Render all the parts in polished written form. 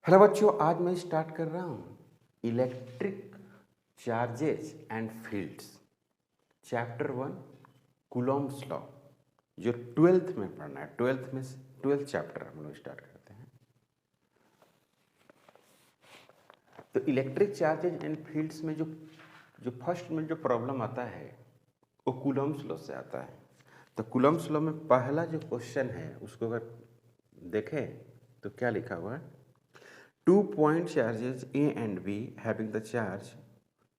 Hello बच्चों, आज मैं स्टार्ट कर रहा हूँ electric charges and fields chapter 1 Coulomb's law, जो 12th में पढ़ना है। 12th चैप्टर हम लोग स्टार्ट करते हैं। तो इलेक्ट्रिक चार्जेस एंड फील्ड्स में जो फर्स्ट में जो प्रॉब्लम आता है वो कूलॉम्स लॉ से आता है। तो कूलॉम्स लॉ में पहला जो क्वेश्चन है उसको अगर देखें तो क्या लिखा हुआ है, 2 point charges A and B having the charge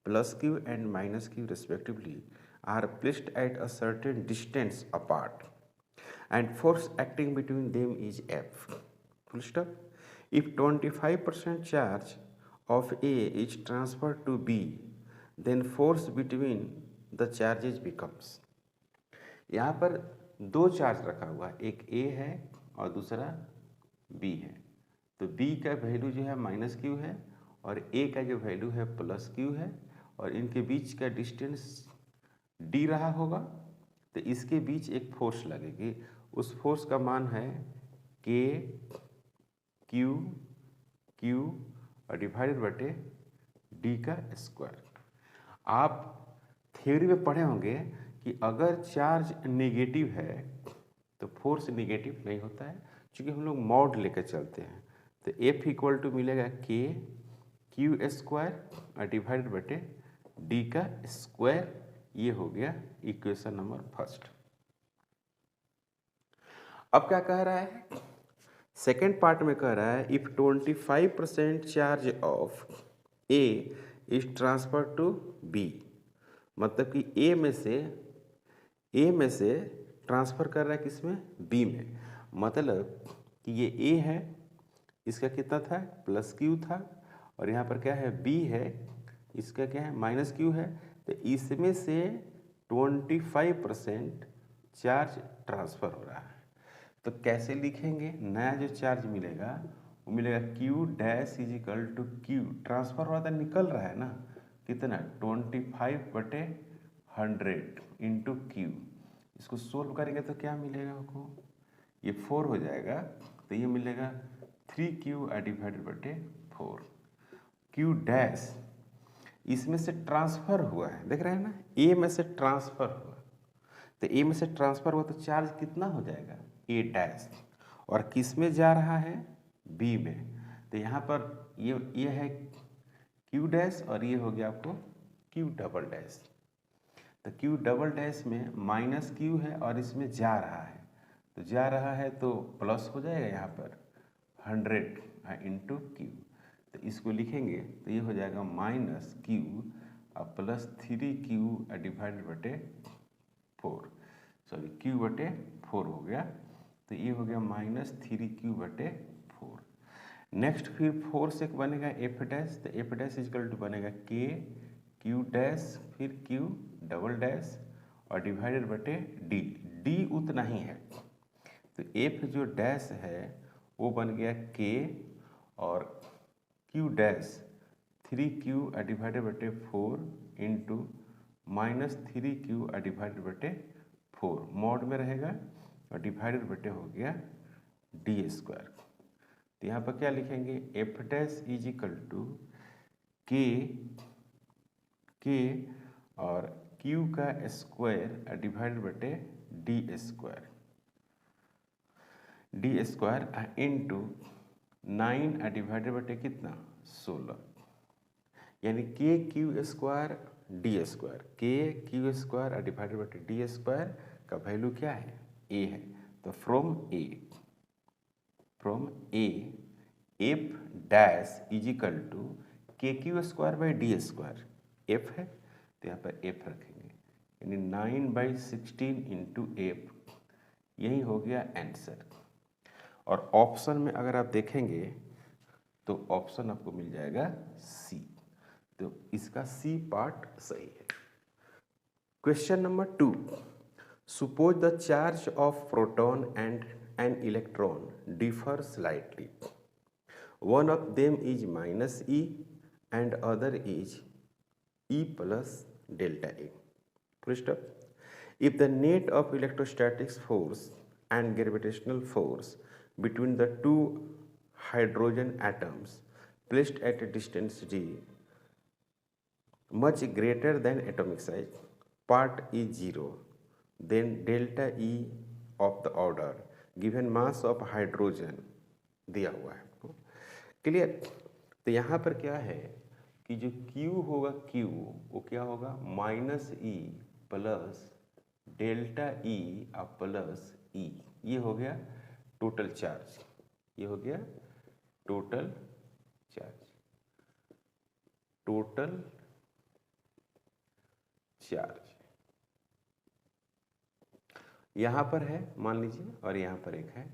plus Q and minus Q respectively are placed at a certain distance apart and force acting between them is F. Full stop. If 25% charge of A is transferred to B, then force between the charges becomes. यहाँ पर दो charge रखा हुआ है, एक A है और दूसरा B है। तो B का वैल्यू जो है माइनस क्यू है और A का जो वैल्यू है प्लस क्यू है, और इनके बीच का डिस्टेंस D रहा होगा। तो इसके बीच एक फोर्स लगेगी, उस फोर्स का मान है K Q Q और डिवाइडेड बटे D का स्क्वायर। आप थ्योरी में पढ़े होंगे कि अगर चार्ज नेगेटिव है तो फोर्स नेगेटिव नहीं होता है, क्योंकि हम लोग मॉड लेकर चलते हैं। तो F इक्वल टू मिलेगा K Q स्क्वायर और डिवाइडेड बटे D का स्क्वायर। ये हो गया इक्वेशन नंबर फर्स्ट। अब क्या कह रहा है, सेकेंड पार्ट में कह रहा है if 25% charge of A is transfer to B, मतलब कि A में से ट्रांसफ़र कर रहा है किसमें, B में। मतलब कि ये A है, इसका कितना था, प्लस Q था, और यहाँ पर क्या है B है, इसका क्या है माइनस Q है। तो इसमें से 25% चार्ज ट्रांसफ़र हो रहा है। तो कैसे लिखेंगे, नया जो चार्ज मिलेगा वो मिलेगा Q dash is equal to Q, transfer हो रहा था, निकल रहा है ना, कितना 25/100 इंटू Q। इसको सोल्व करेंगे तो क्या मिलेगा आपको, ये 4 हो जाएगा। तो ये मिलेगा 3Q डिवाइडेड बटे 4। Q डैश इसमें से ट्रांसफ़र हुआ है, देख रहे हैं ना, A में से ट्रांसफ़र हुआ। तो A में से ट्रांसफ़र हुआ तो चार्ज कितना हो जाएगा A डैश, और किस में जा रहा है B में। तो यहाँ पर ये है Q डैश और ये हो गया आपको Q डबल डैश। तो Q डबल डैश में माइनस Q है और इसमें जा रहा है, तो जा रहा है तो प्लस हो जाएगा यहाँ पर 100 इंटू Q। तो इसको लिखेंगे तो ये हो जाएगा माइनस Q और प्लस 3Q डिवाइडेड बटे 4, सॉरी Q बटे 4 हो गया। तो ये हो गया माइनस 3Q बटे 4। नेक्स्ट फिर 4 से बनेगा F डैश, तो F डैश इजकल टू बनेगा K Q डैश फिर Q डबल डैश और डिवाइडेड बटे D उतना ही है। तो F जो डैश है वो बन गया K और Q डैश 3Q डिवाइडेड बटे 4 इंटू माइनस 3Q डिवाइडेड बटे 4 मॉड में रहेगा और डिवाइडेड बटे हो गया D स्क्वायर। तो यहाँ पर क्या लिखेंगे, F dash is equal to K और Q का स्क्वायर डिवाइडेड बटे D स्क्वायर इंटू 9 डिवाइडेड बटे कितना 16, यानी K Q square D square, K Q square divided बटे D स्क्वायर का वैल्यू क्या है A है। तो from A F dash is equal to K Q square by D square, F है तो यहाँ पर F रखेंगे, यानी 9/16 इंटू F, यही हो गया आंसर। और ऑप्शन में अगर आप देखेंगे तो ऑप्शन आपको मिल जाएगा C, तो इसका C पार्ट सही है। Question number 2, suppose the charge of proton and an electron differ slightly, one of them is minus E and other is E plus delta A. First up, if the net of electrostatic force and gravitational force between the two hydrogen atoms placed at a distance d much greater than atomic size, part is 0, then delta E of the order given mass of hydrogen दिया हुआ है आपको। Clear? तो यहाँ पर क्या है कि जो Q होगा, Q वो क्या होगा, minus E plus delta E plus E, ये हो गया टोटल चार्ज, ये हो गया टोटल चार्ज, टोटल चार्ज यहाँ पर है मान लीजिए और यहाँ पर एक है,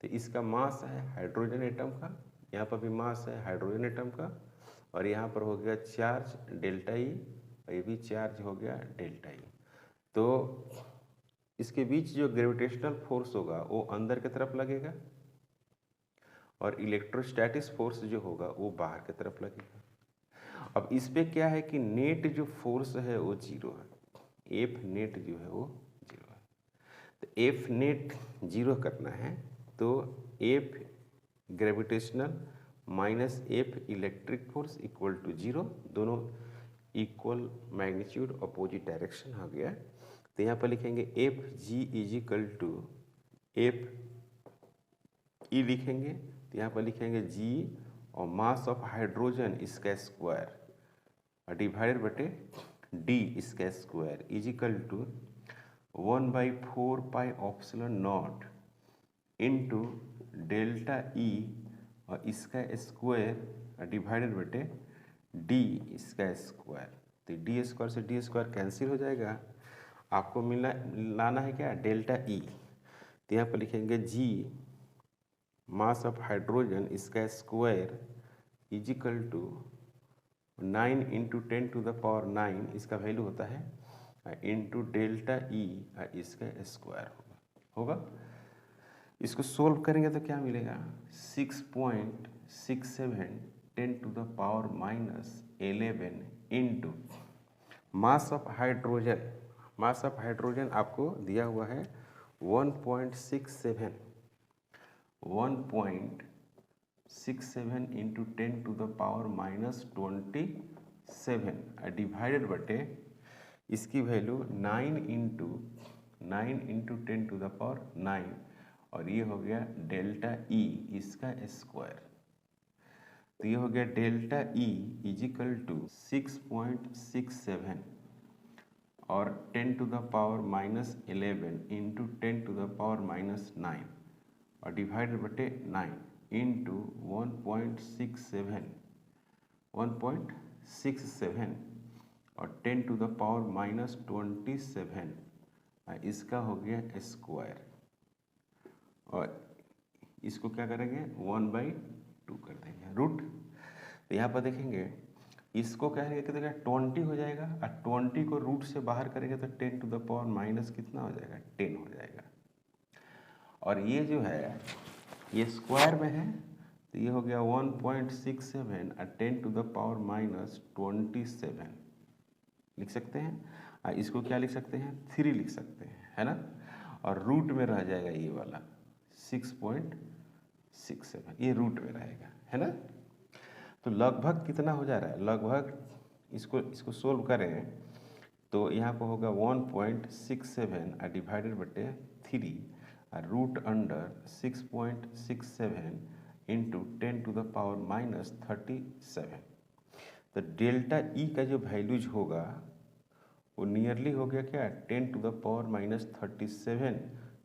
तो इसका मास है हाइड्रोजन एटम का, यहाँ पर भी मास है हाइड्रोजन एटम का, और यहाँ पर हो गया चार्ज डेल्टा ई, और ये भी चार्ज हो गया डेल्टा ई। तो इसके बीच जो ग्रेविटेशनल फोर्स होगा वो अंदर की तरफ लगेगा और इलेक्ट्रोस्टैटिक फोर्स जो होगा वो बाहर की तरफ लगेगा। अब इस पे क्या है कि नेट जो फोर्स है वो 0 है, एफ नेट जो है वो 0 है। तो एफ नेट 0 करना है तो F gravitational minus F electric force equal to 0, दोनों इक्वल मैग्नीट्यूड अपोजिट डायरेक्शन हो गया। तो यहाँ पर लिखेंगे F G is equal to F E लिखेंगे, तो यहाँ पर लिखेंगे जी और मास ऑफ हाइड्रोजन इसका स्क्वायर डिवाइडेड बटे डी इसका square is equal to 1/4 pi epsilon naught into delta E और इसका स्क्वायर डिवाइडेड बटे डी इसका स्क्वायर। तो डी स्क्वायर से डी स्क्वायर कैंसिल हो जाएगा, आपको लाना है क्या, डेल्टा ई। तो यहाँ पर लिखेंगे जी मास ऑफ हाइड्रोजन इसका स्क्वायर इज इक्वल टू 9 × 10⁻⁹ इसका वैल्यू होता है इंटू डेल्टा ई इसका स्क्वायर होगा। इसको सोल्व करेंगे तो क्या मिलेगा, 6.67 10⁻⁻11 into mass of hydrogen, mass of hydrogen आपको दिया हुआ है 1.67 इंटू 10⁻⁻27 डिवाइडेड बटे इसकी वैल्यू 9 × 10⁹ और ये हो गया डेल्टा ई इसका स्क्वायर। तो ये हो गया delta E is equal to 6.67 और 10⁻⁻11 इंटू 10⁻⁻9 और डिवाइडेड बटे 9 इंटू 1.67 और 10⁻⁻27 इसका हो गया स्क्वायर, और इसको क्या करेंगे 1/2 कर देंगे रूट। तो यहाँ पर देखेंगे इसको कहेंगे कि देखिए 20 हो जाएगा, और 20 को रूट से बाहर करेंगे तो 10⁻⁻ कितना हो जाएगा, 10 हो जाएगा। और ये जो है ये स्क्वायर में है तो ये हो गया 1.67 और 10⁻⁻27 लिख सकते हैं। इसको क्या लिख सकते हैं, 3 लिख सकते हैं, है ना। और रूट में रह जाएगा ये वाला 6.67, ये रूट में रहेगा, है ना। तो लगभग कितना हो जा रहा है, लगभग इसको सोल्व करें तो यहाँ पर होगा 1.67 डिवाइडेड बटे 3 और रूट अंडर 6.67 इंटू 10⁻⁻37। तो डेल्टा ई का जो वैल्यूज होगा वो नियरली हो गया क्या, 10⁻⁻37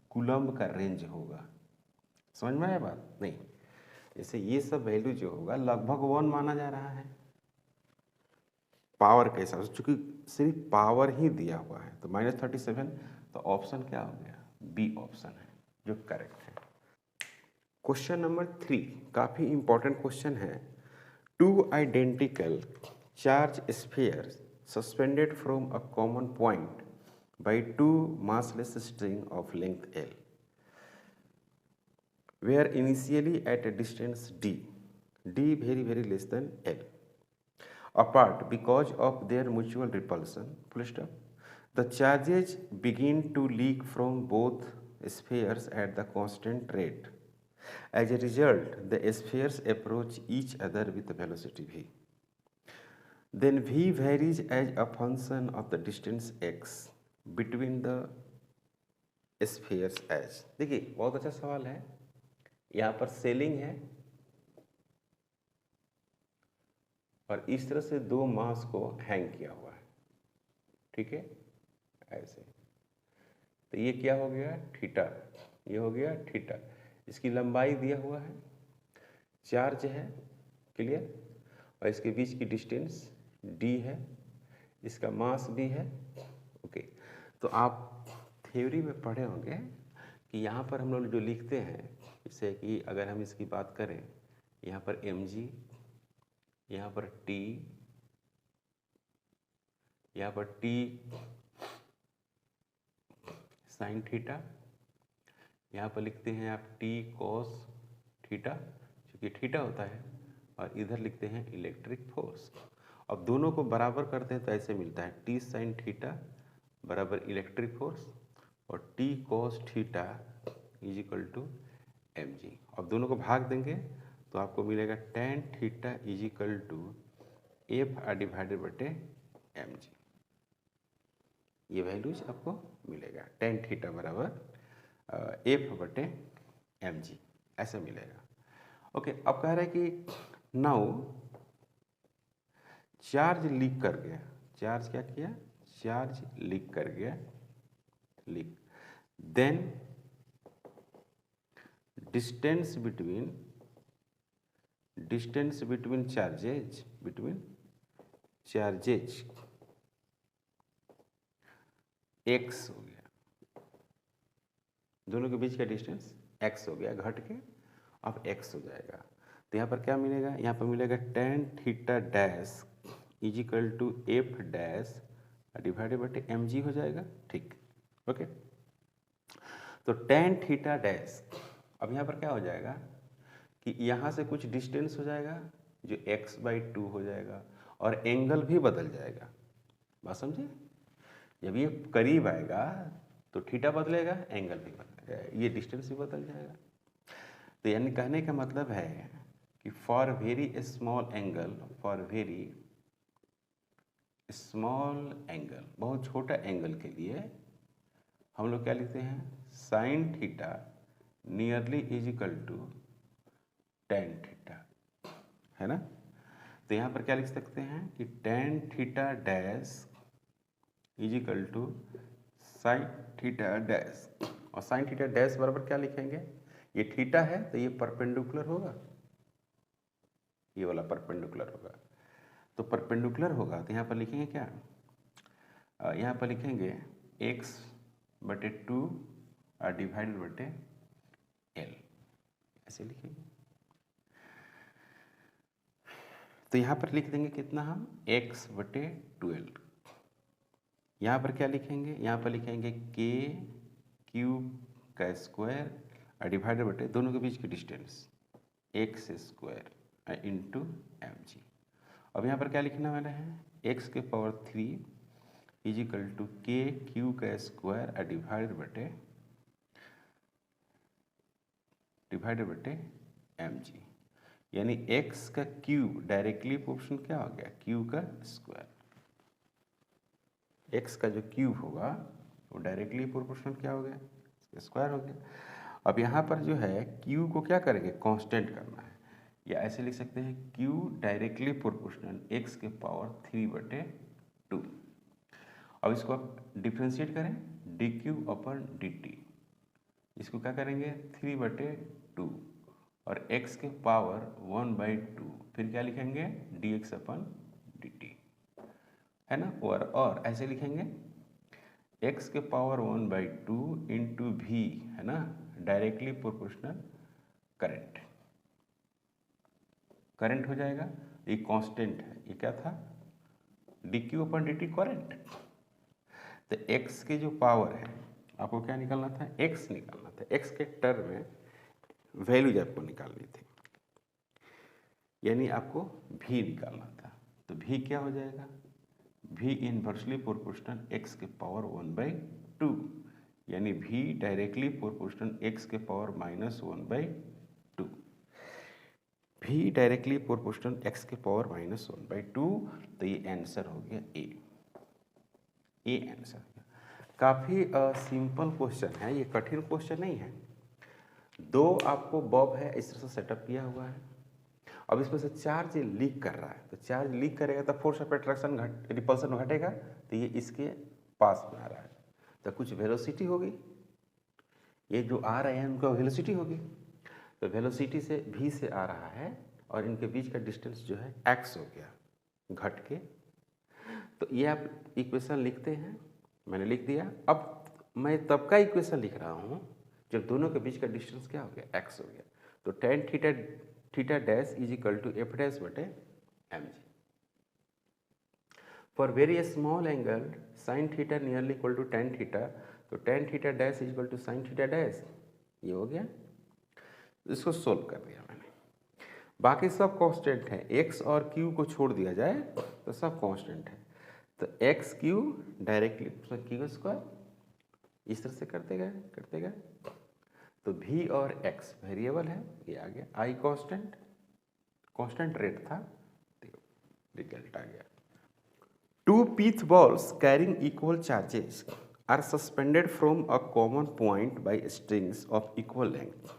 कूलम्ब का रेंज होगा। समझ में आया बात, नहीं जैसे ये सब वैल्यू जो होगा लगभग 1 माना जा रहा है पावर के हिसाब से, चूंकि सिर्फ पावर ही दिया हुआ है तो -37, तो ऑप्शन क्या हो गया, बी ऑप्शन है जो करेक्ट है। क्वेश्चन नंबर 3 काफी इंपॉर्टेंट क्वेश्चन है। 2 identical charge spheres suspended from a common point by 2 massless string of length L were initially at a distance d very less than L apart because of their mutual repulsion, full stop. The charges begin to leak from both spheres at the constant rate. As a result, the spheres approach each other with velocity v. Then v varies as a function of the distance x between the spheres as. देखिए बहुत अच्छा सवाल है। यहाँ पर selling है और इस तरह से दो मास को हैंग किया हुआ है, ठीक है, ऐसे। तो ये क्या हो गया, थीटा, ये हो गया थीटा। इसकी लंबाई दिया हुआ है, चार्ज है, क्लियर, और इसके बीच की डिस्टेंस d है, इसका मास भी है, ओके। तो आप थ्योरी में पढ़े होंगे कि यहाँ पर हम लोग जो लिखते हैं, जैसे कि अगर हम इसकी बात करें, यहाँ पर mg, यहाँ पर t, यहाँ पर t साइन थीटा, यहाँ पर लिखते हैं आप t cos थीटा, क्योंकि थीटा होता है, और इधर लिखते हैं इलेक्ट्रिक फोर्स। अब दोनों को बराबर करते हैं तो ऐसे मिलता है t साइन थीटा बराबर इलेक्ट्रिक फोर्स और t cos theta is equal to mg। अब दोनों को भाग देंगे तो आपको मिलेगा tan theta is equal to f divided बटे mg। ये वैल्यूज आपको मिलेगा, tan थीटा बराबर f बटे mg, ऐसा मिलेगा, ओके। अब कह रहे हैं कि नाउ चार्ज लीक कर गया, चार्ज क्या किया, चार्ज लीक कर गया, leak, then distance between charges x हो गया, दोनों के बीच का डिस्टेंस x हो गया, घट के अब x हो जाएगा। तो यहाँ पर क्या मिलेगा, यहाँ पर मिलेगा tan theta dash is equal to F dash divided बटे mg हो जाएगा, ठीक, ओके। तो tan थीटा डैश, अब यहाँ पर क्या हो जाएगा कि यहाँ से कुछ डिस्टेंस हो जाएगा जो x/2 हो जाएगा और एंगल भी बदल जाएगा, बात समझे। जब ये करीब आएगा तो थीटा बदलेगा, एंगल भी बदलेगा, ये डिस्टेंस भी बदल जाएगा। तो यानी कहने का मतलब है कि फॉर वेरी स्मॉल एंगल, बहुत छोटा एंगल के लिए हम लोग क्या लिखते हैं, sine theta nearly is equal to tan theta, है ना। तो यहाँ पर क्या लिख सकते हैं कि tan theta dash is equal to sine theta dash, और साइन थीटा डैश बराबर क्या लिखेंगे, ये थीटा है तो ये परपेंडिकुलर होगा, ये वाला परपेंडिकुलर होगा। तो परपेंडिकुलर होगा तो यहाँ पर लिखेंगे क्या, यहाँ पर लिखेंगे x/2 डिवाइडेड बटे l, ऐसे लिखेंगे। तो यहाँ पर लिख देंगे कितना हम, x/12। यहाँ पर क्या लिखेंगे, यहाँ पर लिखेंगे k क्यूब का स्क्वायर डिवाइडेड बटे दोनों के बीच की डिस्टेंस x² इंटू mg। अब यहाँ पर क्या लिखने वाले हैं, x के power 3 is equal to k cube का स्क्वायर डिवाइडेड बटे mg, यानी x का क्यूब डायरेक्टली प्रोपोर्शनल क्या हो गया, q का स्क्वायर। x का जो क्यूब होगा वो डायरेक्टली प्रोपोर्शनल क्या हो गया, स्क्वायर हो गया। अब यहाँ पर जो है q को क्या करेंगे, कांस्टेंट करना है, या ऐसे लिख सकते हैं q डायरेक्टली प्रोपोर्शनल x के पावर 3/2। अब इसको आप डिफ्रेंशिएट करें, dq/dt, इसको क्या करेंगे 3/2 और x के पावर 1/2, फिर क्या लिखेंगे dx/dt, है ना। और ऐसे लिखेंगे x के पावर 1/2 इंटू v, है ना, डायरेक्टली प्रोपोर्शनल करंट हो जाएगा। ये कांस्टेंट है, ये क्या था, dq/dt करंट। तो x के जो पावर है आपको क्या निकालना था, x निकालना था, x के टर्म में वैल्यूज आपको निकालनी थी, यानी आपको v निकालना था। तो v क्या हो जाएगा, v इनवर्सली प्रोपोर्शनल x के पावर 1/2, यानी v डायरेक्टली प्रोपोर्शनल x के power -1/2 v directly proportional x के पावर -1/2, तो ये आंसर हो गया ए आंसर हो गया। काफ़ी सिंपल क्वेश्चन है, ये कठिन क्वेश्चन नहीं है। दो आपको बॉब है इस तरह से सेटअप किया हुआ है, अब इसमें से चार्ज लीक कर रहा है, तो चार्ज लीक करेगा तो फोर्स ऑफ अट्रैक्शन रिपल्सन घटेगा, तो ये इसके पास में आ रहा है, तो कुछ वेलोसिटी होगी, ये जो आ रहे हैं उनका वेलोसिटी होगी, तो वेलोसिटी से v से आ रहा है और इनके बीच का डिस्टेंस जो है x हो गया घट के। तो ये आप इक्वेशन लिखते हैं, मैंने लिख दिया। अब मैं तब का इक्वेशन लिख रहा हूँ जब दोनों के बीच का डिस्टेंस क्या हो गया, x हो गया। तो tan theta dash is equal to f dash बटे mg। For very small angle sin theta nearly equal to tan theta, तो tan theta dash is equal to sin theta dash, ये हो गया। इसको सोल्व कर दिया मैंने। बाकी सब कांस्टेंट है, x और q को छोड़ दिया जाए तो सब कांस्टेंट है, तो x Q directly Q square इस तरह से करते गए, तो v और x वेरिएबल है, ये आ गया। i कांस्टेंट रेट था, रिजल्ट आ गया। Two peach balls carrying equal charges are suspended from a common point by strings of equal length.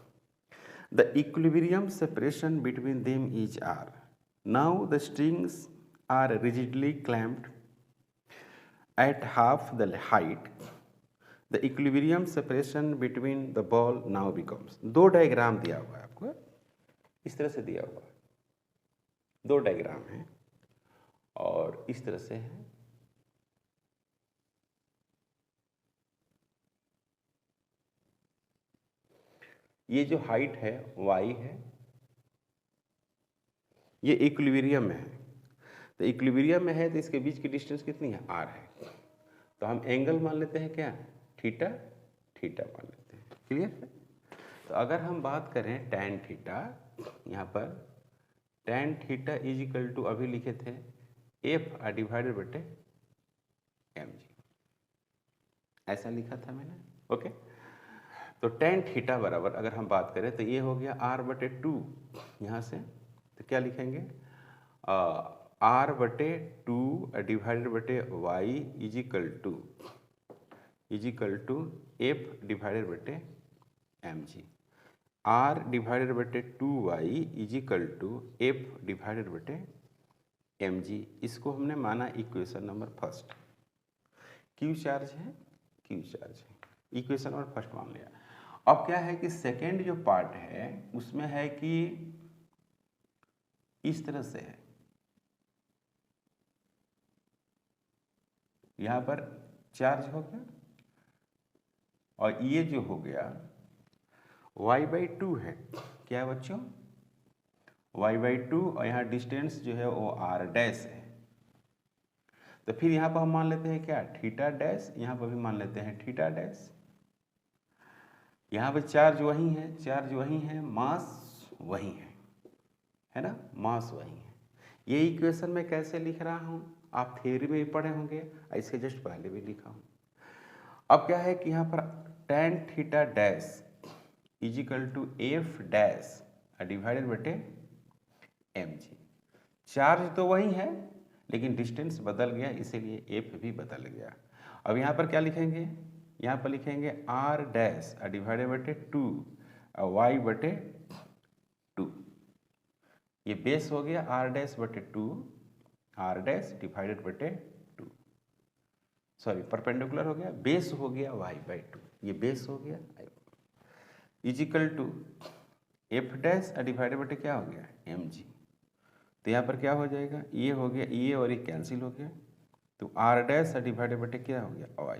The equilibrium separation between them is R. Now the strings are rigidly clamped at half the height. The equilibrium separation between the ball now becomes। दो diagram दिया हुआ है आपको, इस तरह से दिया हुआ है, दो डायग्राम है और इस तरह से है। ये जो हाइट है y है, ये इक्विलिब्रियम में है, तो इक्विलिब्रियम में है तो इसके बीच की डिस्टेंस कितनी है, r है। तो हम एंगल मान लेते हैं क्या, थीटा मान लेते हैं, क्लियर है। तो अगर हम बात करें tan थीटा, यहाँ पर tan theta is equal to अभी लिखे थे f डिवाइडेड बटे mg, ऐसा लिखा था मैंने, ओके। तो tan थीटा बराबर अगर हम बात करें तो ये हो गया r/2, यहाँ से तो क्या लिखेंगे, r/2 डिवाइडेड बटे y is equal to f divided बटे mg। r डिवाइडेड बटे 2y is equal to f divided बटे mg। इसको हमने माना equation number first. q charge है, इक्वेशन नंबर फर्स्ट मान लिया। अब क्या है कि सेकेंड जो पार्ट है उसमें है कि इस तरह से है, यहां पर चार्ज हो गया और ये जो हो गया y/2 है, क्या है बच्चों, y/2, और यहाँ डिस्टेंस जो है वो r डैश है। तो फिर यहाँ पर हम मान लेते हैं क्या, थीटा डैश, यहाँ पर भी मान लेते हैं थीटा डैश। यहाँ पे चार्ज वही है, मास वही है ना, मास वही है। ये इक्वेशन मैं कैसे लिख रहा हूँ आप थियरी में भी पढ़े होंगे, इसके जस्ट पहले भी लिखा हूँ। अब क्या है कि यहाँ पर tan theta dash is equal to f dash divided बटे mg। चार्ज तो वही है लेकिन डिस्टेंस बदल गया, इसीलिए f भी बदल गया। अब यहाँ पर क्या लिखेंगे, यहाँ पर लिखेंगे r डैश डिवाइडेड बटे 2 y/2। ये बेस हो गया r डैश बटे 2, r डैश डिवाइडेड बटे 2, सॉरी परपेंडिकुलर हो गया, बेस हो गया y/2, ये बेस हो गया is equal to f dash divided बटे क्या हो गया mg। तो यहाँ पर क्या हो जाएगा, ये हो गया, ये और ये कैंसिल हो गया, तो r डैश डिवाइडेड बटे क्या हो गया y,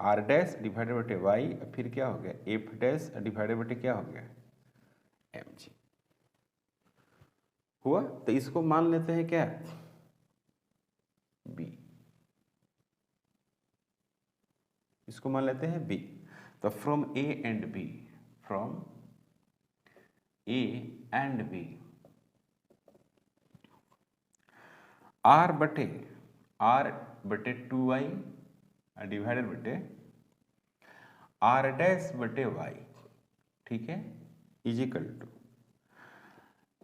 r डैश डिवाइडेड बटे y, फिर क्या हो गया f डैश डिवाइडेड बटे क्या हो गया mg हुआ। तो इसको मान लेते हैं क्या, b, इसको मान लेते हैं b। तो from a and b, r बटे 2y डिवाइडेड बटे r डैश बटे y, ठीक है, इज इक्वल टू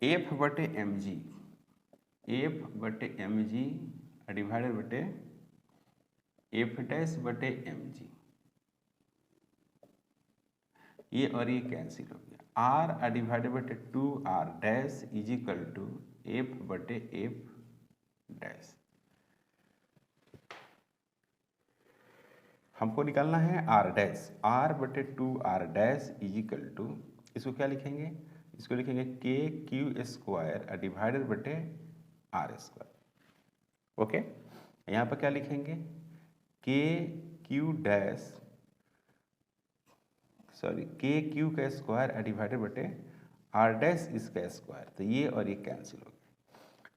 एफ बटे एम जी, एफ बटे एम जी डिवाइडेड बटे एफ डैश बटे एम जी, ये और ये कैंसिल हो गया। आर डिवाइडेड बटे 2r dash is equal to F बटे एफ डैश। हमको निकालना है आर डैश, आर बटे 2r dash is equal to, इसको क्या लिखेंगे, इसको लिखेंगे के क्यू स्क्वायर डिवाइडेड बटे आर स्क्वायर। ओके, यहाँ पर क्या लिखेंगे, के क्यू डैश सॉरी के क्यू का स्क्वायर डिवाइडेड बटे आर डैश इसका स्क्वायर, तो ये और ये कैंसिल हो गया।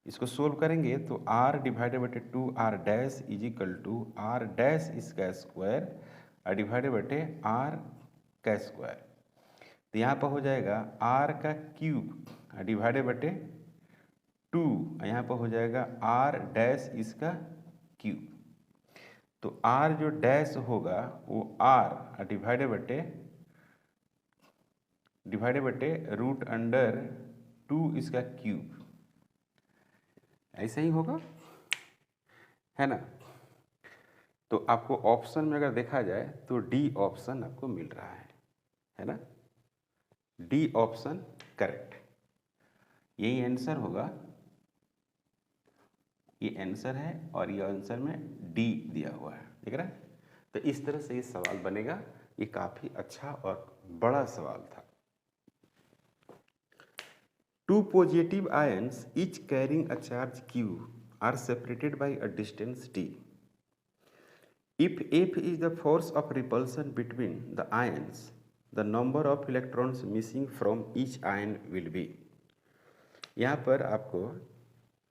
इसको सोल्व करेंगे तो आर डिवाइडेड बटे 2r dash is equal to R dash इसका स्क्वायर डिवाइडेड बटे आर का स्क्वायर, तो यहाँ पर हो जाएगा आर का क्यूब डिवाइडेड बटे 2, यहाँ पर हो जाएगा आर डैश इसका क्यूब, तो आर जो डैश होगा वो आर डिवाइडेड बटे रूट अंडर 2 इसका क्यूब, ऐसा ही होगा, है ना। तो आपको ऑप्शन में अगर देखा जाए तो डी ऑप्शन आपको मिल रहा है ना, डी ऑप्शन करेक्ट, यही आंसर होगा, ये आंसर है और ये आंसर में डी दिया हुआ है, देख रहे हैं। तो इस तरह से ये सवाल बनेगा, ये काफी अच्छा और बड़ा सवाल था। Two positive ions each carrying a charge q are separated by a distance d. If F is the force of repulsion between the ions, the number of electrons missing from each ion will be. यहाँ पर आपको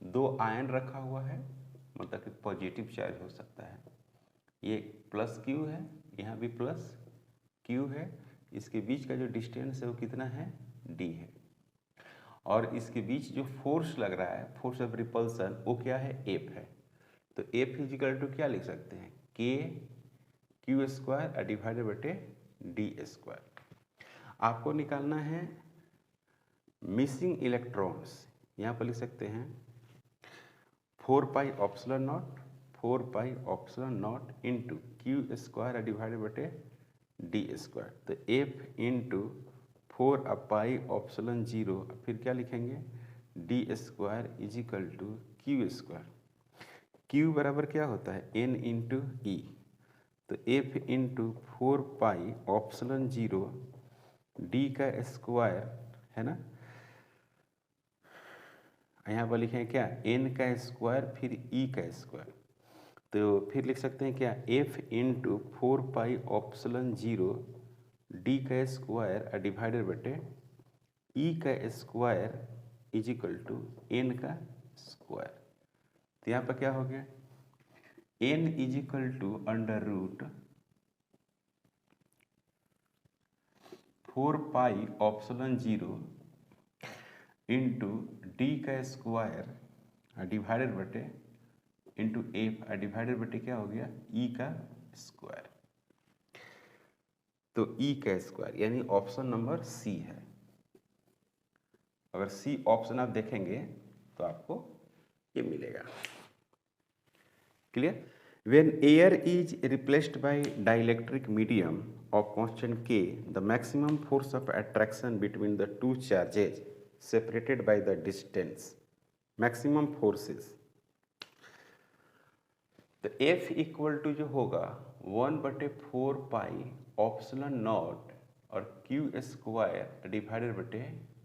दो ion रखा हुआ है, मतलब कि positive charge हो सकता है, ये प्लस क्यू है, यहाँ भी प्लस क्यू है, इसके बीच का जो डिस्टेंस है वो कितना है, डी है, और इसके बीच जो फोर्स लग रहा है, फोर्स ऑफ रिपल्सन, वो क्या है, एफ है। तो एफ इजिकल टू क्या लिख सकते हैं, के क्यू स्क्वायर डिवाइडेड बटे डी स्क्वायर। आपको निकालना है मिसिंग इलेक्ट्रॉन्स, यहाँ पर लिख सकते हैं 4 pi epsilon naught, 4 pi epsilon naught into Q square divided बटे डी स्क्वायर, तो एफ इंटू 4 पाई ऑप्सिलॉन 0, फिर क्या लिखेंगे, D square is equal to Q square, Q बराबर क्या होता है, एन इंटू ई, तो F into 4 pi epsilon 0 D का स्क्वायर, है ना, यहाँ पर लिखें क्या, एन का स्क्वायर फिर ई का स्क्वायर, तो फिर लिख सकते हैं क्या, F into 4 pi epsilon 0 D का स्क्वायर डिवाइडेड बटे ई का square is equal to N का स्क्वायर, तो यहाँ पर क्या हो गया, N is equal to under root 4 pi epsilon 0 into D का स्क्वायर डिवाइडेड बटे इंटू एफ डिवाइडेड बटे क्या हो गया, ई का स्क्वायर, तो ई का स्क्वायर, यानी ऑप्शन नंबर सी है। अगर सी ऑप्शन आप देखेंगे तो आपको ये मिलेगा। Clear? When air is replaced by dielectric medium of constant K, the maximum force of attraction between the two charges separated by the distance, maximum forces, तो F equal to जो होगा 1/4 pi epsilon not और Q square divided बटे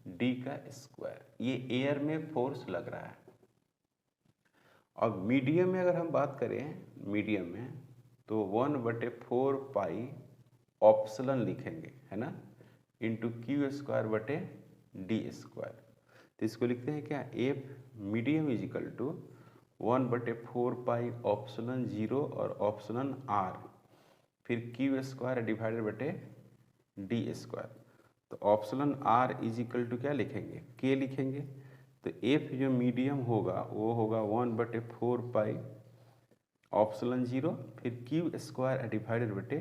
D का square, ये air में force लग रहा है। और मीडियम में अगर हम बात करें, मीडियम में तो 1/4 पाई ऑप्सिलॉन लिखेंगे, है ना, इंटू क्यू स्क्वायर बटे डी स्क्वायर, तो इसको लिखते हैं क्या, F medium is equal to 1/4 pi epsilon 0 और ऑप्सिलॉन आर, फिर क्यू स्क्वायर डिवाइडेड बटे डी स्क्वायर, तो epsilon R is equal to क्या लिखेंगे, के लिखेंगे, तो एफ जो मीडियम होगा वो होगा 1/4 पाई ऑप्सिलॉन 0 फिर क्यू स्क्वायर डिवाइडेड बटे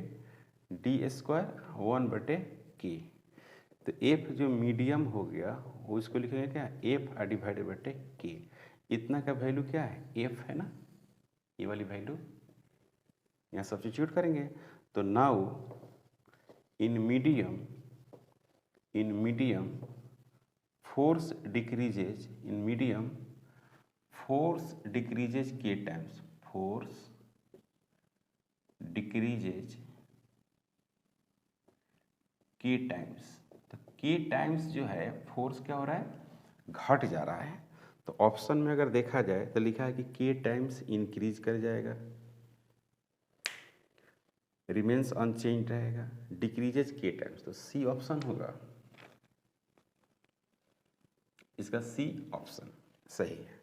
डी स्क्वायर 1/k, तो एफ जो मीडियम हो गया वो इसको लिखेंगे क्या, एफ डिवाइडेड बटे के। इतना का वैल्यू क्या है, एफ है ना, ये वाली वैल्यू यहाँ सब्स्टिट्यूट करेंगे। तो now in medium force decreases, in medium force decreases के टाइम्स, फोर्स डिक्रीजेज के टाइम्स। तो के टाइम्स जो है फोर्स क्या हो रहा है, घट जा रहा है। तो ऑप्शन में अगर देखा जाए तो लिखा है कि के टाइम्स इंक्रीज कर जाएगा, रिमेन्स अनचेंज रहेगा, डिक्रीजेज के टाइम्स। तो सी ऑप्शन होगा, इसका सी ऑप्शन सही है।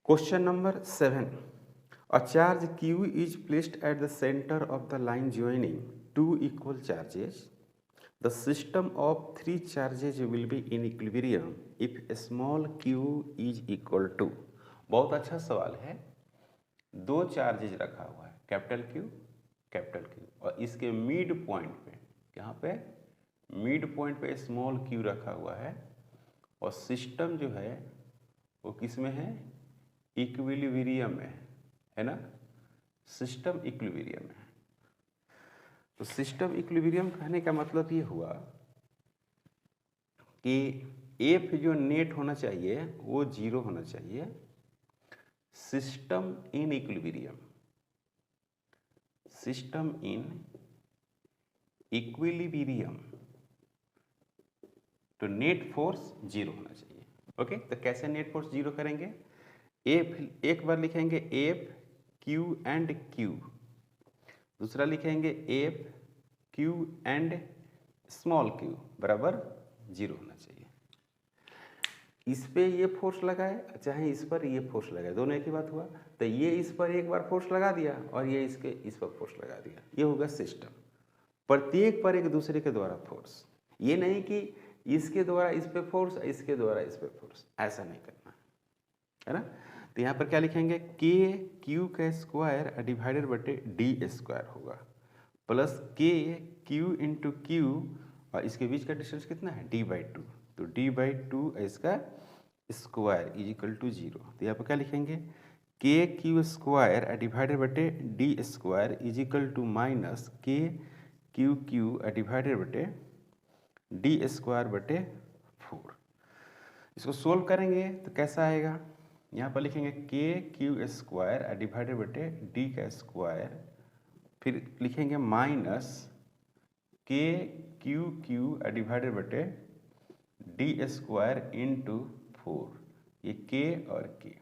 Question number 7, a charge Q is placed at the center of the line joining two equal charges. The system of three charges will be in equilibrium if small q is equal to। बहुत अच्छा सवाल है। दो charges रखा हुआ है, capital Q और इसके मिड पॉइंट पे, यहाँ पे मिड पॉइंट पे स्मॉल q रखा हुआ है और सिस्टम जो है वो किस में है, इक्विलिब्रियम में है ना, सिस्टम इक्विलिब्रियम है। तो सिस्टम इक्विलिब्रियम कहने का मतलब ये हुआ कि एफ जो नेट होना चाहिए वो 0 होना चाहिए, system in equilibrium, system in equilibrium, तो नेट फोर्स 0 होना चाहिए। ओके, तो कैसे नेट फोर्स 0 करेंगे, एफ एक बार लिखेंगे एफ क्यू एंड क्यू, दूसरा लिखेंगे F Q and small Q बराबर 0 होना चाहिए। इस पे ये फोर्स लगाए चाहे इस पर ये फोर्स लगाए, दोनों एक ही बात हुआ। तो ये इस पर एक बार फोर्स लगा दिया और ये इसके इस पर फोर्स लगा दिया, ये होगा सिस्टम। प्रत्येक पर एक दूसरे के द्वारा फोर्स, ये नहीं कि इसके द्वारा इस पे फोर्स, इसके द्वारा इस पे फोर्स, ऐसा नहीं करना है ना। तो यहाँ पर क्या लिखेंगे, के क्यू का स्क्वायर डिवाइडेड बटे डी स्क्वायर होगा, प्लस के क्यू इंटू क्यू और इसके बीच का डिस्टेंस कितना है, d/2। तो d/2 इसका स्क्वायर इज इक्वल टू 0। तो यहाँ पर क्या लिखेंगे, के क्यू स्क्वायर डिवाइडेड बटे D square is equal to minus K Q Q divided बटे डी स्क्वायर बटे 4। इसको सोल्व करेंगे तो कैसा आएगा, यहाँ पर लिखेंगे के क्यू स्क्वायर डिवाइडेड बटे डी का स्क्वायर, फिर लिखेंगे minus K Q Q divided बटे डी स्क्वायर इंटू 4, ये के और के।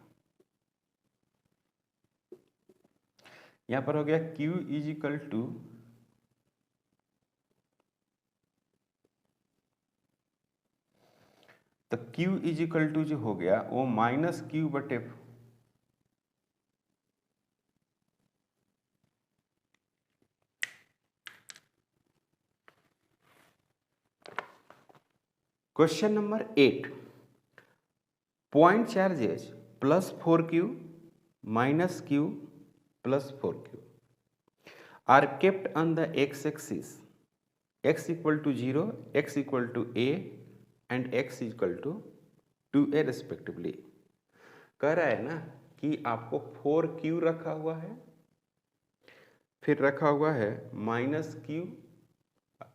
यहाँ पर हो गया q इज इक्वल टू तो q इज इक्वल टू जो हो गया वो माइनस क्यू बटे question number 8, point charges +4q minus q plus 4q are kept on the x-axis, x equal to 0, x equal to a and x equal to 2a respectively। कह रहा है ना कि आपको 4q रखा हुआ है, फिर रखा हुआ है -q,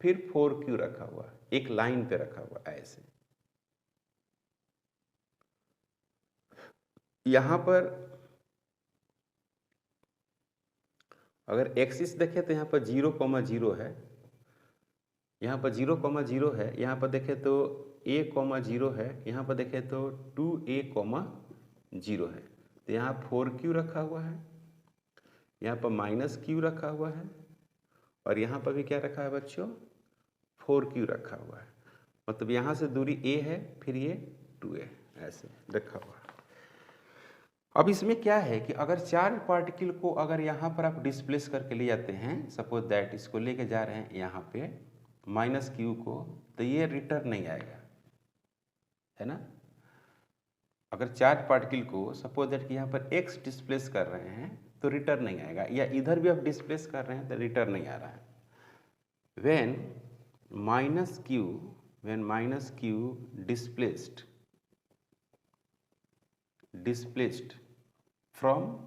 फिर 4q रखा हुआ है, एक लाइन पे रखा हुआ है ऐसे। यहां पर अगर एक्सिस देखें तो यहाँ पर 0,0 है, यहाँ पर 0,0 है, यहाँ पर देखें तो a,0 है, यहाँ पर देखें तो 2a,0 है। तो यहाँ 4q रखा हुआ है, यहाँ पर -q रखा हुआ है और यहाँ पर भी क्या रखा है बच्चों, 4q रखा हुआ है। मतलब यहाँ से दूरी a है, फिर ये 2a ऐसे रखा हुआ है। अब इसमें क्या है कि अगर चार्ज पार्टिकल को अगर यहाँ पर आप डिस्प्लेस करके ले जाते हैं, सपोज दैट इसको लेके जा रहे हैं यहाँ पे -q को, तो ये रिटर्न नहीं आएगा, है ना। अगर चार्ज पार्टिकल को सपोज दैट कि यहाँ पर x डिस्प्लेस कर रहे हैं तो रिटर्न नहीं आएगा, या इधर भी आप डिस्प्लेस कर रहे हैं तो रिटर्न नहीं आ रहा है। When minus q, when minus q displaced from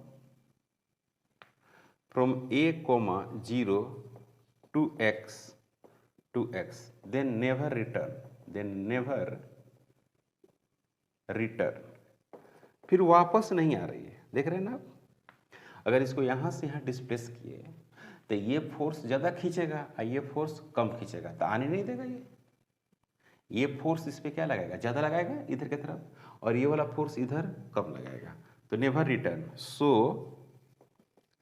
a comma 0 to x, then never return, फिर वापस नहीं आ रही है। देख रहे हैं ना आप, अगर इसको यहाँ से यहाँ डिस्प्लेस किए तो ये फोर्स ज़्यादा खींचेगा और ये फोर्स कम खींचेगा, तो आने नहीं देगा। ये फोर्स इस पर क्या लगाएगा, ज़्यादा लगाएगा इधर की तरफ, और ये वाला फोर्स इधर कम लगाएगा, तो never return. So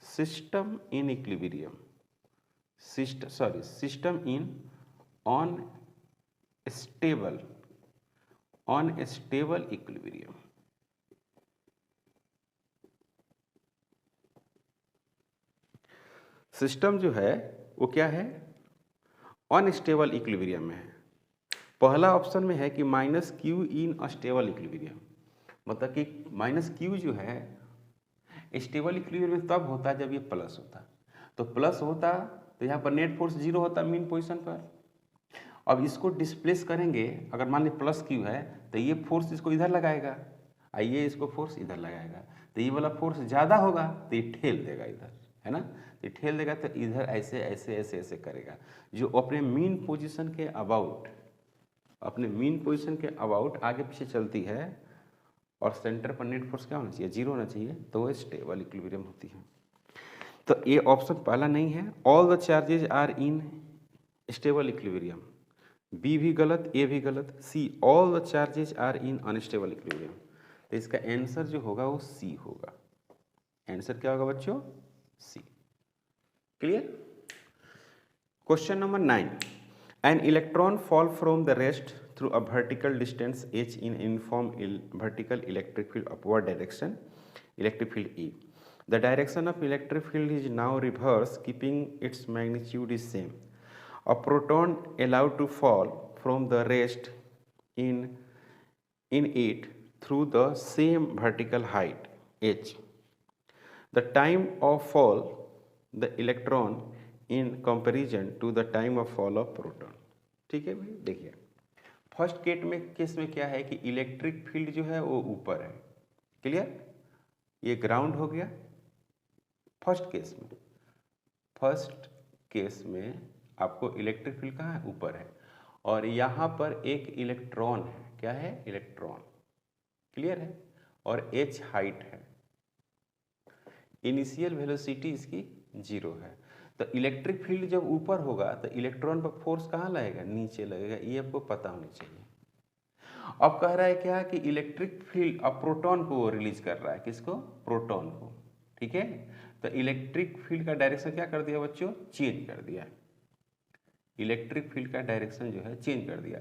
system in equilibrium, system in unstable equilibrium. System जो है वो क्या है, अनस्टेबल इक्विलिब्रियम में है। पहला ऑप्शन में है कि minus Q in astable equilibrium, मतलब कि माइनस क्यू जो है स्टेबल इक्विलिब्रियम में तब होता है जब ये प्लस होता, तो प्लस होता तो यहाँ पर नेट फोर्स 0 होता मीन पोजीशन पर। अब इसको डिस्प्लेस करेंगे, अगर मान ली प्लस क्यू है तो ये फोर्स इसको इधर लगाएगा और ये इसको फोर्स इधर लगाएगा, तो ये वाला फोर्स ज़्यादा होगा तो ये ठेल देगा इधर, है ना, ये ठेल देगा तो इधर ऐसे ऐसे ऐसे ऐसे करेगा, जो अपने मीन पोजीशन के अबाउट आगे पीछे चलती है, और सेंटर पर नेट फोर्स क्या होना चाहिए, 0 होना चाहिए, तो वो स्टेबल इक्विलिब्रियम होती है। तो ये ऑप्शन पहला नहीं है, all the charges are in stable equilibrium. B भी गलत, ए भी गलत, C all the charges are in unstable equilibrium. तो इसका आंसर जो होगा वो सी होगा। आंसर क्या होगा बच्चों, C. Clear. Question number 9, an electron fall from the rest through a vertical distance h in uniform vertical electric field upward direction, electric field E. The direction of electric field is now reverse, keeping its magnitude is same. A proton allowed to fall from the rest in it through the same vertical height h. The time of fall the electron in comparison to the time of fall of proton. ठीक है भाई, देखिए first case में क्या है कि electric field जो है वो ऊपर है। क्लियर, ये ग्राउंड हो गया फर्स्ट केस में आपको इलेक्ट्रिक फील्ड कहाँ है, ऊपर है, और यहाँ पर एक इलेक्ट्रॉन है, क्या है, इलेक्ट्रॉन। क्लियर है, और h हाइट है, इनिशियल वेलोसिटी इसकी 0 है। तो इलेक्ट्रिक फील्ड जब ऊपर होगा तो इलेक्ट्रॉन पर फोर्स कहाँ लगेगा, नीचे लगेगा, ये आपको पता होनी चाहिए। अब कह रहा है क्या कि इलेक्ट्रिक फील्ड अब प्रोटॉन को रिलीज कर रहा है, किसको, प्रोटॉन को। ठीक है, तो इलेक्ट्रिक फील्ड का डायरेक्शन क्या कर दिया बच्चों, चेंज कर दिया। इलेक्ट्रिक फील्ड का डायरेक्शन जो है चेंज कर दिया,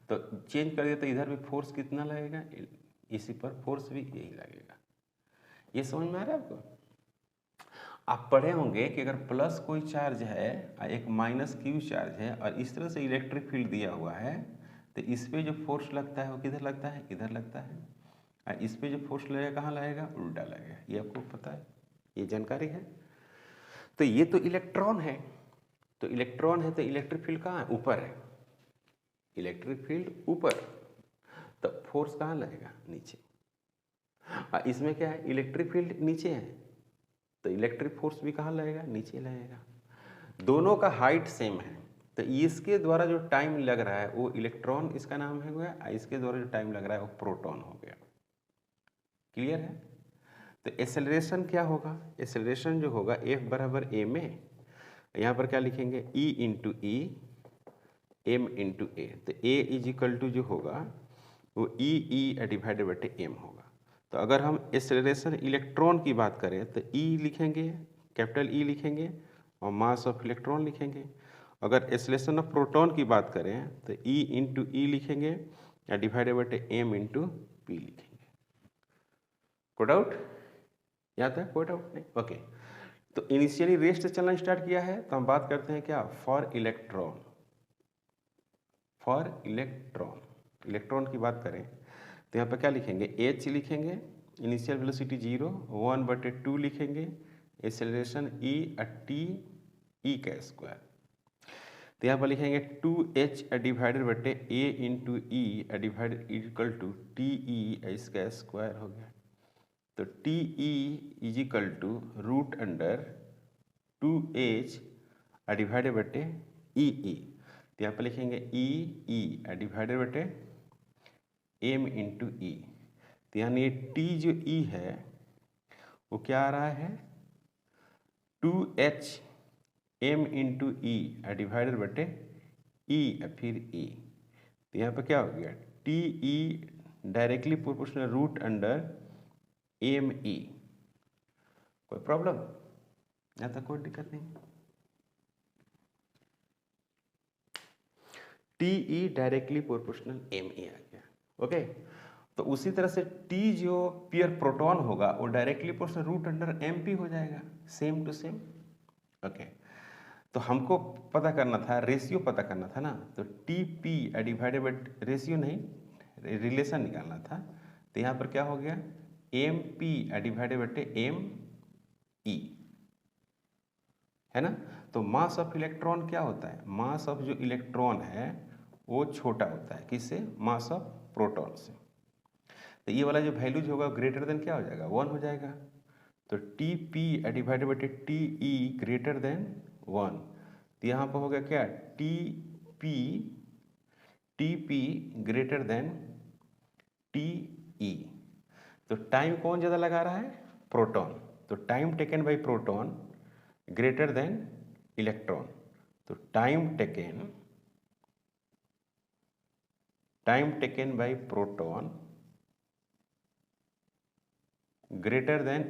तो चेंज कर दिया तो इधर भी फोर्स कितना लगेगा, इसी पर फोर्स भी यही लगेगा। ये समझ में आ रहा है आपको। आप पढ़े होंगे कि अगर प्लस कोई चार्ज है और एक माइनस क्यू चार्ज है और इस तरह से इलेक्ट्रिक फील्ड दिया हुआ है, तो इस पे जो फोर्स लगता है वो किधर लगता है, इधर लगता है, और इस पे जो फोर्स लगेगा कहाँ लगेगा, उल्टा लगेगा। ये आपको पता है, ये जानकारी है। तो ये तो इलेक्ट्रॉन है, तो इलेक्ट्रिक फील्ड कहाँ है, ऊपर है, इलेक्ट्रिक फील्ड ऊपर, तो फोर्स कहाँ लगेगा, नीचे। और इसमें क्या है, इलेक्ट्रिक फील्ड नीचे है, तो इलेक्ट्रिक फोर्स भी कहाँ लगेगा, नीचे लगेगा। दोनों का हाइट सेम है, तो इसके द्वारा जो टाइम लग रहा है वो इलेक्ट्रॉन इसका नाम है गया, इसके द्वारा जो टाइम लग रहा है वो प्रोटॉन हो गया। क्लियर है। तो एक्सेलरेशन क्या होगा, एक्सेलरेशन जो होगा F बराबर a में, यहाँ पर क्या लिखेंगे, E into E M into A, तो a इज इक्वल टू जो होगा वो E डिवाइडेड बाई m होगा। तो अगर हम एक्सेलरेशन इलेक्ट्रॉन की बात करें तो E लिखेंगे, कैपिटल E लिखेंगे, और मास ऑफ इलेक्ट्रॉन लिखेंगे। अगर एक्सेलरेशन ऑफ प्रोटॉन की बात करें तो E इंटू ई लिखेंगे या divided by m into P लिखेंगे। कोई डाउट, याद है, कोई डाउट नहीं, ओके। तो इनिशियली रेस्ट से चलना स्टार्ट किया है, तो हम बात करते हैं क्या, फॉर इलेक्ट्रॉन इलेक्ट्रॉन की बात करें तो यहाँ पर क्या लिखेंगे, h लिखेंगे, इनिशियल वेलोसिटी 0, 1/2 लिखेंगे, एक्सेलरेशन e t e का स्क्वायर। तो यहाँ पर लिखेंगे 2h डिवाइडेड बटे a into E divided equal to T E, इसका स्क्वायर हो गया। तो T E is equal to root under 2h divided बटे ई। तो यहाँ पर लिखेंगे ई डिवाइडेड बटे m इंटू ई। तो यानी टी जो ई है वो क्या आ रहा है 2h m into E divided बटे ई फिर ई। तो यहाँ पर क्या हो गया T E directly proportional root under M E. कोई प्रॉब्लम? यहाँ तक कोई दिक्कत नहीं। T E directly proportional M E आ गया। ओके, तो उसी तरह से टी जो पियर प्रोटॉन होगा वो directly proportional root under M P हो जाएगा, सेम टू सेम। ओके, तो हमको पता करना था, रेशियो पता करना था ना, तो T P divided by ratio नहीं, रिलेशन निकालना था। तो यहाँ पर क्या हो गया एम पी डिवाइडेड बटे एम ई, है ना। तो मास ऑफ इलेक्ट्रॉन क्या होता है, मास ऑफ जो इलेक्ट्रॉन है वो छोटा होता है किससे, मास ऑफ प्रोटॉन से। तो ये वाला जो वैल्यूज होगा ग्रेटर देन क्या हो जाएगा 1 हो जाएगा। तो टी पी डिवाइडेड बटे टी ई ग्रेटर देन 1। तो यहाँ पर हो गया क्या T P greater than T E. तो टाइम कौन ज़्यादा लगा रहा है, प्रोटॉन। तो time taken by proton greater than electron. तो time taken by proton greater than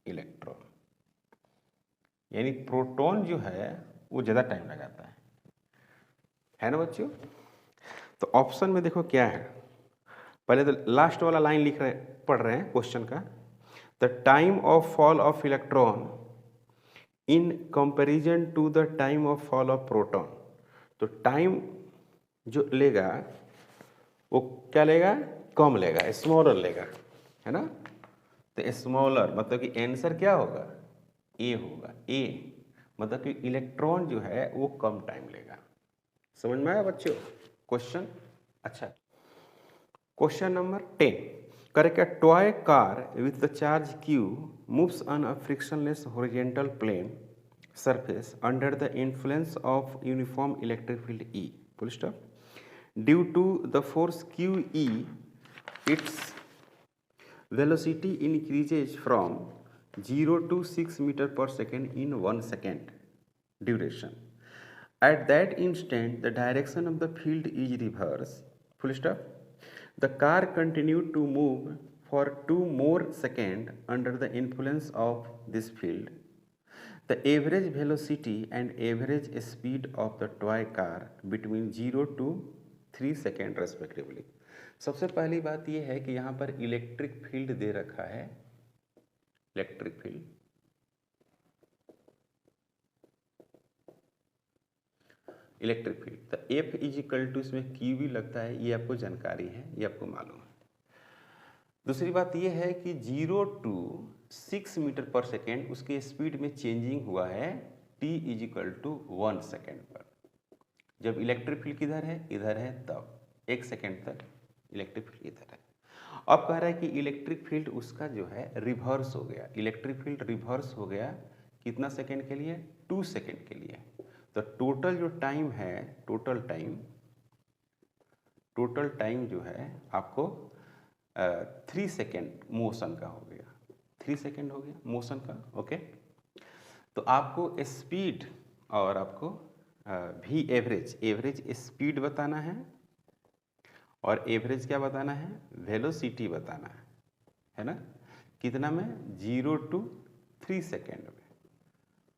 electron, यानी प्रोटॉन जो है वो ज़्यादा टाइम लगाता है ना बच्चों। तो ऑप्शन में देखो क्या है, पहले तो लास्ट वाला लाइन पढ़ रहे हैं क्वेश्चन का। The time of fall of electron in comparison to the time of fall of proton. तो टाइम जो लेगा वो क्या लेगा, कम लेगा, स्मॉलर लेगा, है ना। तो स्मॉलर मतलब कि आंसर क्या होगा, ए होगा। ए मतलब कि इलेक्ट्रॉन जो है वो कम टाइम लेगा। समझ में आया बच्चों क्वेश्चन? अच्छा, question number 10 correct. A toy car with the charge Q moves on a frictionless horizontal plane surface under the influence of uniform electric field E. Full stop. Due to the force QE, its velocity increases from 0 to 6 meter per second in 1 second duration. At that instant, the direction of the field is reverse. Full stop. The car continued to move for 2 more seconds under the influence of this field. The average velocity and average speed of the toy car between 0 to 3 seconds respectively. सबसे पहली बात यह है कि यहाँ पर electric field दे रखा है, इलेक्ट्रिक फील्ड तो F इज इक्वल टू इसमें क्यू भी लगता है, ये आपको जानकारी है, ये आपको मालूम है। दूसरी बात ये है कि 0 to 6 मीटर पर सेकेंड उसके स्पीड में चेंजिंग हुआ है t is equal to 1 second पर। जब इलेक्ट्रिक फील्ड किधर है तब 1 सेकेंड तक इलेक्ट्रिक फील्ड इधर है। अब कह रहा है कि इलेक्ट्रिक फील्ड उसका जो है रिवर्स हो गया, इलेक्ट्रिक फील्ड रिवर्स हो गया कितना सेकेंड के लिए, 2 सेकेंड के लिए। तो टोटल जो टाइम है, टोटल टाइम जो है आपको 3 सेकेंड मोशन का हो गया, 3 सेकेंड हो गया मोशन का। ओके, तो आपको स्पीड और आपको भी एवरेज स्पीड बताना है और एवरेज क्या बताना है, वेलोसिटी बताना है ना। कितना में, 0 to 3 सेकेंड में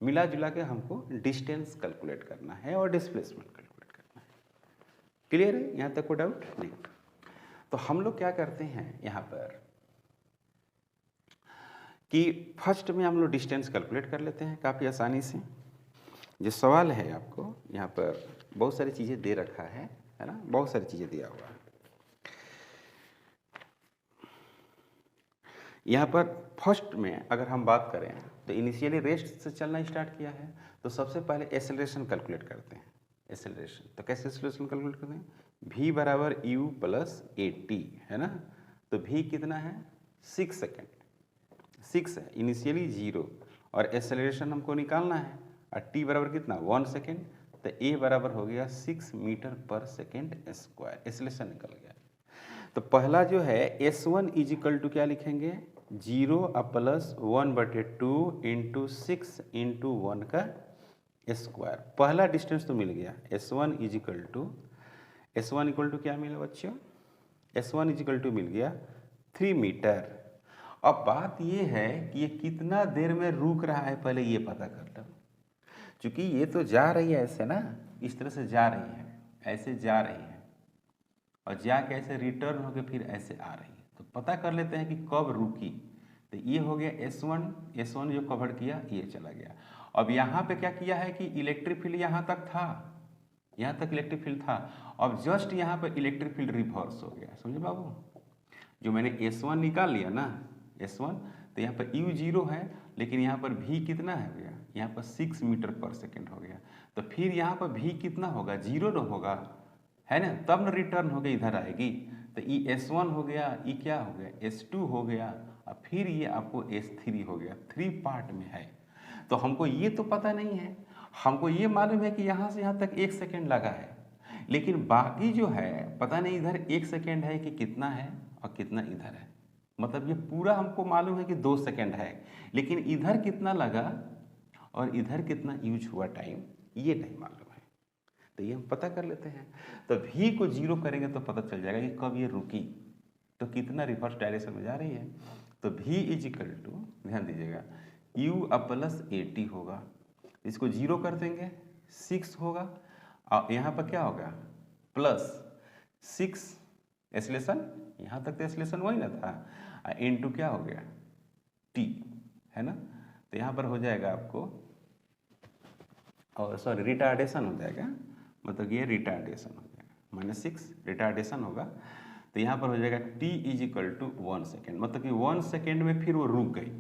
मिला जुला के हमको डिस्टेंस कैलकुलेट करना है और डिस्प्लेसमेंट कैलकुलेट करना है। क्लियर है, यहाँ तक कोई डाउट नहीं। तो हम लोग क्या करते हैं यहाँ पर कि फर्स्ट में हम लोग डिस्टेंस कैलकुलेट कर लेते हैं काफ़ी आसानी से। जो सवाल है आपको यहाँ पर बहुत सारी चीज़ें दे रखा है ना, बहुत सारी चीज़ें दिया हुआ है। यहाँ पर फर्स्ट में अगर हम बात करें तो इनिशियली रेस्ट से चलना स्टार्ट किया है, तो सबसे पहले एक्सेलरेशन कैलकुलेट करते हैं। एक्सेलरेशन तो कैसे एक्सेलरेशन कैलकुलेट करते हैं, v बराबर u प्लस ए टी, है ना। तो v कितना है 6 सेकेंड, 6 है, इनिशियली 0 और एक्सेलरेशन हमको निकालना है, और t बराबर कितना 1 सेकेंड, तो a बराबर हो गया 6 मीटर पर सेकेंड स्क्वायर, एक्सेलरेशन निकल गया। तो पहला जो है S1 इजिकल टू क्या लिखेंगे 0 प्लस 1/2 इंटू 6 इंटू 1 का स्क्वायर। पहला डिस्टेंस तो मिल गया, S1 इजिकल टू क्या मिला बच्चों, S1 इजिकल टू मिल गया 3 मीटर। अब बात ये है कि ये कितना देर में रुक रहा है, पहले ये पता कर लो। चूंकि ये तो जा रही है ऐसे ना, इस तरह से जा रही है, ऐसे जा रही है और जाके ऐसे रिटर्न होके फिर ऐसे आ रही है, तो पता कर लेते हैं कि कब रुकी। तो ये हो गया S1 जो कवर किया ये चला गया। अब यहाँ पे क्या किया है कि इलेक्ट्रिक फील्ड यहाँ तक था, यहाँ तक इलेक्ट्रिक फील्ड था, अब जस्ट यहाँ पे इलेक्ट्रिक फील्ड रिवर्स हो गया, समझे बाबू। जो मैंने S1 निकाल लिया ना, S1, तो यहाँ पर U 0 है, लेकिन यहाँ पर V कितना है गया, यहाँ पर 6 मीटर पर सेकेंड हो गया। तो फिर यहाँ पर V कितना होगा 0 न होगा, है ना, तब न रिटर्न हो गया इधर आएगी। तो ये S1 हो गया, ये क्या हो गया S2 हो गया, और फिर ये आपको S3 हो गया, 3 पार्ट में है। तो हमको ये तो पता नहीं है, हमको ये मालूम है कि यहाँ से यहाँ तक 1 सेकेंड लगा है, लेकिन बाकी जो है पता नहीं इधर 1 सेकेंड है कि कितना है और कितना इधर है। मतलब ये पूरा हमको मालूम है कि 2 सेकेंड है, लेकिन इधर कितना लगा और इधर कितना यूज हुआ टाइम ये नहीं मालूम है। तो ये हम पता कर लेते हैं। तो v को 0 करेंगे तो पता चल जाएगा कि कब ये रुकी, तो कितना रिवर्स डायरेक्शन में जा रही है। तो v इजिकल टू, ध्यान दीजिएगा, u प्लस ए टी होगा, इसको 0 कर देंगे 6 होगा, और यहाँ पर क्या होगा प्लस 6 एक्सेलरेशन, यहाँ तक तो एक्सेलरेशन वही ना था, इनटू क्या हो गया t, है ना। तो यहाँ पर हो जाएगा आपको, और सॉरी रिटार्डेशन हो जाएगा, मतलब ये रिटार्डेशन हो जाएगा -6 रिटार्डेशन होगा। तो यहाँ पर हो जाएगा t इजिकल टू 1 सेकेंड, मतलब कि 1 सेकेंड में फिर वो रुक गई।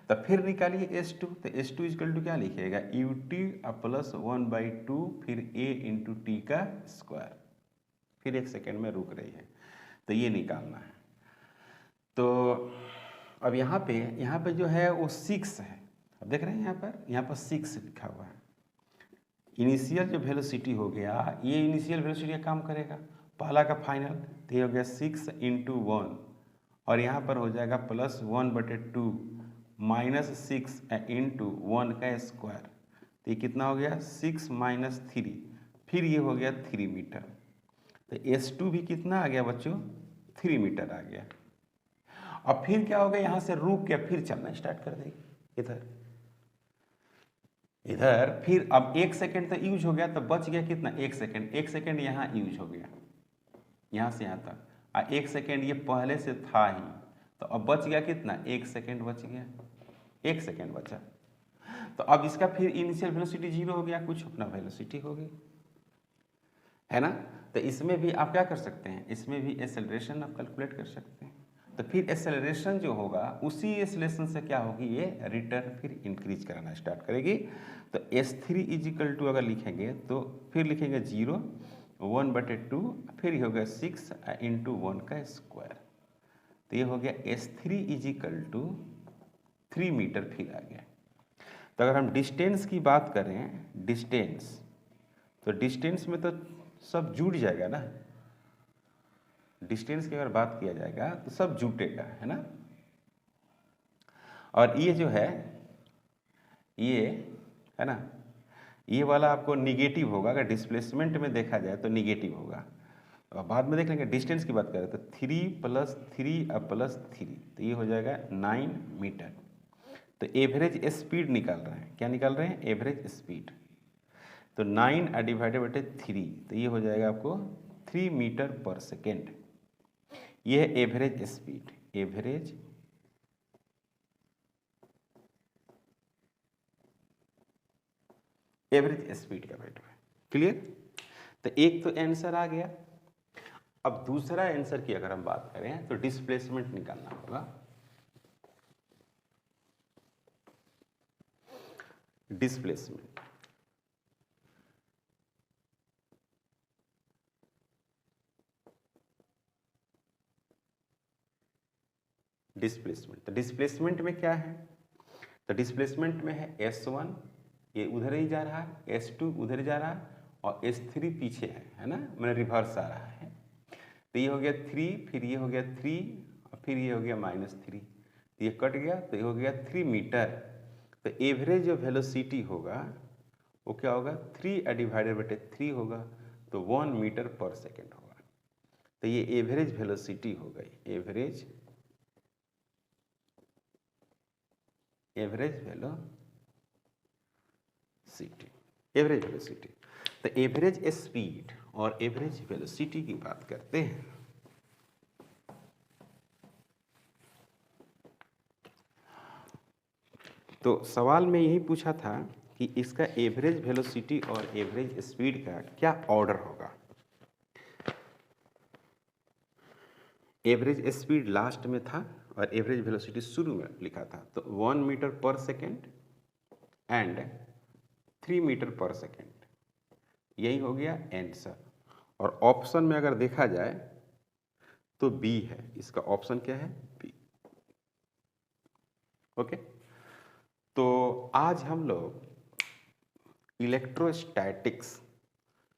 तो फिर निकालिए S2, तो S2 इजिकल टू क्या लिखिएगा ut प्लस 1/2 फिर a इंटू टी का स्क्वायर, फिर 1 सेकेंड में रुक रही है, तो ये निकालना है। तो अब यहाँ पे जो है वो 6 है, अब देख रहे हैं यहाँ पर 6 लिखा हुआ है। इनिशियल जो वेलोसिटी हो गया, ये इनिशियल वेलोसिटी का काम करेगा, पहला का फाइनल, तो ये हो गया 6 इंटू 1, और यहाँ पर हो जाएगा प्लस 1/2 -6 इंटू 1 का स्क्वायर, तो ये कितना हो गया 6 - 3, फिर ये हो गया 3 मीटर। तो S2 भी कितना आ गया बच्चों 3 मीटर आ गया। अब फिर क्या होगा, यहाँ से रुक के फिर चलना स्टार्ट कर देगी इधर फिर अब 1 सेकेंड तो यूज हो गया, तो बच गया कितना 1 सेकेंड, 1 सेकेंड यहाँ यूज हो गया, यहाँ से यहाँ तक, और 1 सेकेंड ये पहले से था ही, तो अब बच गया कितना 1 सेकेंड बच गया, 1 सेकेंड बचा। तो अब इसका फिर इनिशियल वेलोसिटी 0 हो गया, कुछ अपना वेलोसिटी हो गई, है ना। तो इसमें भी आप क्या कर सकते हैं, इसमें भी एक्सेलरेशन आप कैलकुलेट कर सकते हैं। तो फिर एक्सेलरेशन जो होगा उसी एक्सेलरेशन से क्या होगी, ये रिटर्न फिर इंक्रीज कराना स्टार्ट करेगी। तो S3 इजिकल टू अगर लिखेंगे तो फिर लिखेंगे 0 1/2 फिर होगा 6 इंटू 1 का स्क्वायर, तो ये हो गया S3 इजिकल टू 3 मीटर फिर आ गया। तो अगर हम डिस्टेंस की बात करें, डिस्टेंस, तो डिस्टेंस में तो सब जुड़ जाएगा ना, डिस्टेंस की अगर बात किया जाएगा तो सब जुटेगा, है ना। और ये जो है ये है ना, ये वाला आपको निगेटिव होगा, अगर डिस्प्लेसमेंट में देखा जाए तो निगेटिव होगा। और बाद में देख लेंगे, डिस्टेंस की बात करें तो 3 + 3 + 3, तो ये हो जाएगा 9 मीटर। तो एवरेज स्पीड निकाल रहे हैं, क्या निकाल रहे हैं एवरेज स्पीड, तो 9 / 3, तो ये हो जाएगा आपको 3 मीटर पर सेकेंड। ये है एवरेज स्पीड, एवरेज स्पीड का वैल्यू है, क्लियर। तो एक तो आंसर आ गया। अब दूसरा आंसर की अगर हम बात करें तो डिस्प्लेसमेंट निकालना होगा। डिस्प्लेसमेंट। डिस्प्लेसमेंट, तो डिस्प्लेसमेंट में क्या है, तो डिस्प्लेसमेंट में है S1 ये उधर ही जा रहा है, S2 उधर जा रहा है और S3 पीछे है ना, मैंने रिवर्स आ रहा है। तो ये हो गया 3, फिर ये हो गया 3 और फिर ये हो गया -3, तो ये कट गया, तो ये हो गया 3 मीटर। तो एवरेज जो वेलोसिटी होगा वो क्या होगा, 3/3 होगा, तो 1 मीटर पर सेकेंड होगा। तो ये एवरेज वेलोसिटी हो गई, एवरेज वेलोसिटी। तो एवरेज स्पीड और एवरेज वेलोसिटी की बात करते हैं। तो सवाल में यही पूछा था कि इसका एवरेज वेलोसिटी और एवरेज स्पीड का क्या ऑर्डर होगा। एवरेज स्पीड लास्ट में था और एवरेज वेलोसिटी शुरू में लिखा था, तो 1 मीटर पर सेकेंड एंड 3 मीटर पर सेकेंड, यही हो गया आंसर। और ऑप्शन में अगर देखा जाए तो बी है, इसका ऑप्शन क्या है, बी। ओके, तो आज हम लोग इलेक्ट्रोस्टैटिक्स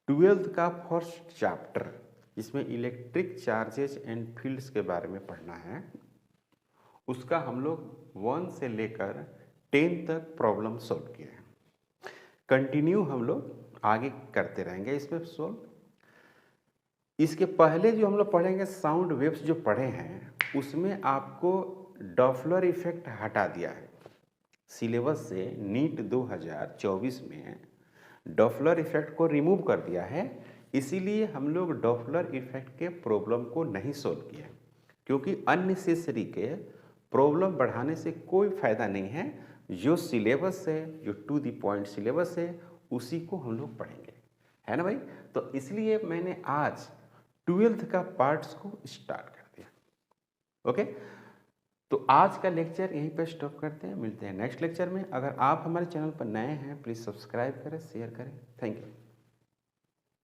12th का फर्स्ट चैप्टर, जिसमें इलेक्ट्रिक चार्जेस एंड फील्ड्स के बारे में पढ़ना है, उसका हम लोग 1 से लेकर 10 तक प्रॉब्लम सॉल्व किए हैं। कंटिन्यू हम लोग आगे करते रहेंगे इसमें सोल्व। इसके पहले जो हम लोग पढ़ेंगे साउंड वेव्स जो पढ़े हैं, उसमें आपको डॉपलर इफेक्ट हटा दिया है सिलेबस से। नीट 2024 में डॉपलर इफेक्ट को रिमूव कर दिया है, इसीलिए हम लोग डॉपलर इफेक्ट के प्रॉब्लम को नहीं सोल्व किया, क्योंकि अननेसेसरी के प्रॉब्लम बढ़ाने से कोई फायदा नहीं है। जो सिलेबस है, जो टू द पॉइंट सिलेबस है, उसी को हम लोग पढ़ेंगे, है ना भाई। तो इसलिए मैंने आज 12th का पार्ट्स को स्टार्ट कर दिया। ओके, तो आज का लेक्चर यहीं पे स्टॉप करते हैं, मिलते हैं नेक्स्ट लेक्चर में। अगर आप हमारे चैनल पर नए हैं, प्लीज़ सब्सक्राइब करें, शेयर करें। Thank you.